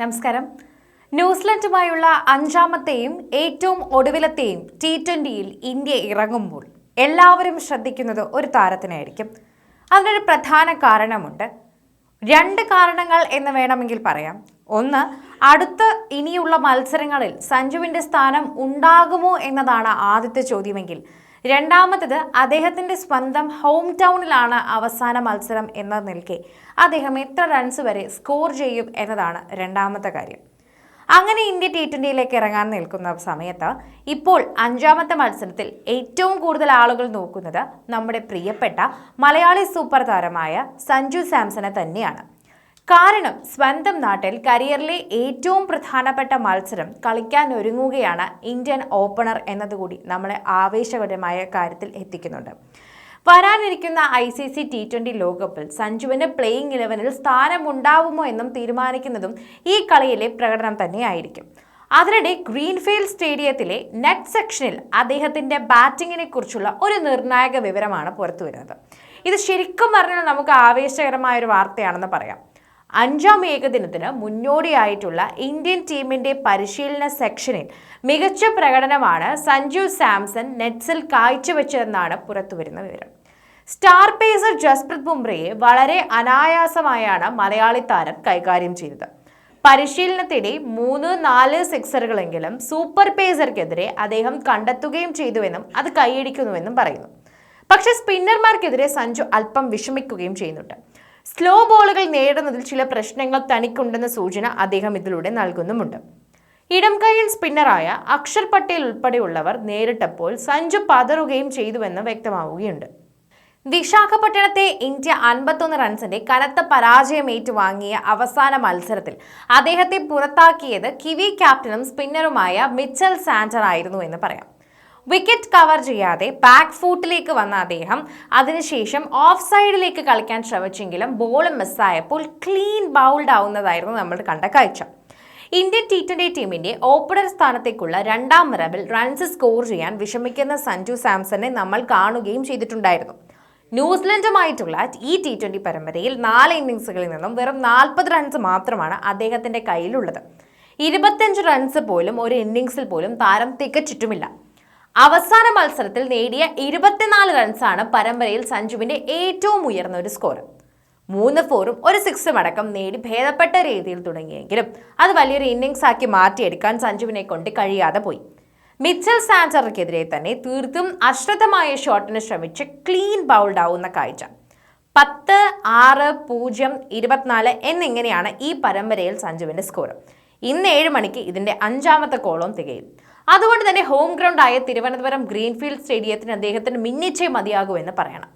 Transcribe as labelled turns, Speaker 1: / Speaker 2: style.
Speaker 1: നമസ്കാരം. ന്യൂസിലൻഡുമായുള്ള അഞ്ചാമത്തെയും ഏറ്റവും ഒടുവിലത്തെയും T20യിൽ ഇന്ത്യ ഇറങ്ങുമ്പോൾ എല്ലാവരും ശ്രദ്ധിക്കുന്നത് ഒരു താരത്തിനായിരിക്കും. അതിനൊരു പ്രധാന കാരണമുണ്ട്. രണ്ട് കാരണങ്ങൾ എന്ന് വേണമെങ്കിൽ പറയാം. ഒന്ന്, അടുത്ത ഇനിയുള്ള മത്സരങ്ങളിൽ സഞ്ജുവിൻ്റെ സ്ഥാനം ഉണ്ടാകുമോ എന്നതാണ് ആദ്യത്തെ ചോദ്യമെങ്കിൽ, രണ്ടാമത്തത് അദ്ദേഹത്തിൻ്റെ സ്വന്തം ഹോം ടൗണിലാണ് അവസാന മത്സരം എന്ന നിലയ്ക്ക് അദ്ദേഹം എത്ര റൺസ് വരെ സ്കോർ ചെയ്യും എന്നതാണ് രണ്ടാമത്തെ കാര്യം. അങ്ങനെ ഇന്ത്യ T20യിലേക്ക് ഇറങ്ങാൻ നിൽക്കുന്ന സമയത്ത് ഇപ്പോൾ അഞ്ചാമത്തെ മത്സരത്തിൽ ഏറ്റവും കൂടുതൽ ആളുകൾ നോക്കുന്നത് നമ്മുടെ പ്രിയപ്പെട്ട മലയാളി സൂപ്പർ താരമായ സഞ്ജു സാംസനെ തന്നെയാണ്. കാരണം സ്വന്തം നാട്ടിൽ കരിയറിലെ ഏറ്റവും പ്രധാനപ്പെട്ട മത്സരം കളിക്കാൻ ഒരുങ്ങുകയാണ് ഇന്ത്യൻ ഓപ്പണർ എന്നതുകൂടി നമ്മളെ ആവേശകരമായ കാര്യത്തിൽ എത്തിക്കുന്നുണ്ട്. വരാനിരിക്കുന്ന ICC T20 ലോകകപ്പിൽ സഞ്ജുവിന് പ്ലേയിങ് 11-ൽ സ്ഥാനമുണ്ടാവുമോ എന്നും തീരുമാനിക്കുന്നതും ഈ കളിയിലെ പ്രകടനം തന്നെയായിരിക്കും. അതിനിടെ ഗ്രീൻഫീൽഡ് സ്റ്റേഡിയത്തിലെ നെറ്റ് സെക്ഷനിൽ അദ്ദേഹത്തിൻ്റെ ബാറ്റിങ്ങിനെ കുറിച്ചുള്ള ഒരു നിർണായക വിവരമാണ് പുറത്തുവരുന്നത്. ഇത് ശരിക്കും പറഞ്ഞാൽ നമുക്ക് ആവേശകരമായൊരു വാർത്തയാണെന്ന് പറയാം. അഞ്ചാം ഏകദിനത്തിന് മുന്നോടിയായിട്ടുള്ള ഇന്ത്യൻ ടീമിന്റെ പരിശീലന സെക്ഷനിൽ മികച്ച പ്രകടനമാണ് സഞ്ജു സാംസൺ നെറ്റ്സിൽ കാഴ്ചവെച്ചതെന്നാണ് പുറത്തുവരുന്ന വിവരം. സ്റ്റാർ പേസർ ജസ്പ്രീത് ബുംറയെ വളരെ അനായാസമായാണ് മലയാളി താരം കൈകാര്യം ചെയ്തത്. പരിശീലനത്തിടെ 3-4 സിക്സറുകളെങ്കിലും സൂപ്പർ പേസർക്കെതിരെ അദ്ദേഹം കണ്ടെത്തുകയും ചെയ്തുവെന്നും അത് കൈയടിക്കുന്നുവെന്നും പറയുന്നു. പക്ഷേ സ്പിന്നർമാർക്കെതിരെ സഞ്ജു അല്പം വിഷമിക്കുകയും ചെയ്യുന്നുണ്ട്. സ്ലോ ബോളുകൾ നേടുന്നതിൽ ചില പ്രശ്നങ്ങൾ തനിക്കുണ്ടെന്ന സൂചന അദ്ദേഹം ഇതിലൂടെ നൽകുന്നുമുണ്ട്. ഇടം കൈയിൽ സ്പിന്നറായ അക്ഷർ പട്ടേൽ ഉൾപ്പെടെയുള്ളവർ നേരിട്ടപ്പോൾ സഞ്ജു പതറുകയും ചെയ്തുവെന്ന് വ്യക്തമാവുകയുണ്ട്. വിശാഖപട്ടണത്തെ ഇന്ത്യ 51 റൺസിന്റെ കനത്ത പരാജയം ഏറ്റുവാങ്ങിയ അവസാന മത്സരത്തിൽ അദ്ദേഹത്തെ പുറത്താക്കിയത് കിവി ക്യാപ്റ്റനും സ്പിന്നറുമായ മിച്ചൽ സാന്റർ ആയിരുന്നു എന്ന് പറയാം. വിക്കറ്റ് കവർ ചെയ്യാതെ ബാക്ക് ഫൂട്ടിലേക്ക് വന്ന അദ്ദേഹം അതിനുശേഷം ഓഫ് സൈഡിലേക്ക് കളിക്കാൻ ശ്രമിച്ചെങ്കിലും ബോൾ മിസ്സായപ്പോൾ ക്ലീൻ ബൗൾഡ് ആവുന്നതായിരുന്നു നമ്മൾ കണ്ട കാഴ്ച. ഇന്ത്യൻ T20 ടീമിന്റെ ഓപ്പണർ സ്ഥാനത്തേക്കുള്ള രണ്ടാം വരവിൽ റൺസ് സ്കോർ ചെയ്യാൻ വിഷമിക്കുന്ന സഞ്ജു സാംസനെ നമ്മൾ കാണുകയും ചെയ്തിട്ടുണ്ടായിരുന്നു. ന്യൂസിലൻഡുമായിട്ടുള്ള ഈ T20 പരമ്പരയിൽ 4 ഇന്നിംഗ്സുകളിൽ നിന്നും വെറും 40 റൺസ് മാത്രമാണ് അദ്ദേഹത്തിന്റെ കയ്യിലുള്ളത്. 25 റൺസ് പോലും ഒരു ഇന്നിംഗ്സിൽ പോലും താരം തികച്ചിട്ടുമില്ല. അവസാന മത്സരത്തിൽ നേടിയ 24 റൺസാണ് പരമ്പരയിൽ സഞ്ജുവിന്റെ ഏറ്റവും ഉയർന്ന ഒരു സ്കോർ. 3 4-ഉം 1 6-ഉം അടക്കം നേടി ഭേദപ്പെട്ട രീതിയിൽ തുടങ്ങിയെങ്കിലും അത് വലിയൊരു ഇന്നിംഗ്സ് ആക്കി മാറ്റിയെടുക്കാൻ സഞ്ജുവിനെ കൊണ്ട് കഴിയാതെ പോയി. മിച്ചൽ സാന്ററിനെതിരെ തന്നെ തീർത്തും അശ്രദ്ധമായ ഷോട്ടിന് ശ്രമിച്ച് ക്ലീൻ ബൗൾഡ് ആവുന്ന കാഴ്ച. 10, 6, 0, 24 എന്നിങ്ങനെയാണ് ഈ പരമ്പരയിൽ സഞ്ജുവിന്റെ സ്കോർ. ഇന്ന് 7 മണിക്ക് ഇതിന്റെ 5ാമത്തെ കോളം തികയും. അതുകൊണ്ട് തന്നെ ഹോം ഗ്രൗണ്ടായ തിരുവനന്തപുരം ഗ്രീൻഫീൽഡ് സ്റ്റേഡിയത്തിന് അദ്ദേഹത്തിന് മിന്നിച്ചേ മതിയാകുമെന്ന് പറയണം.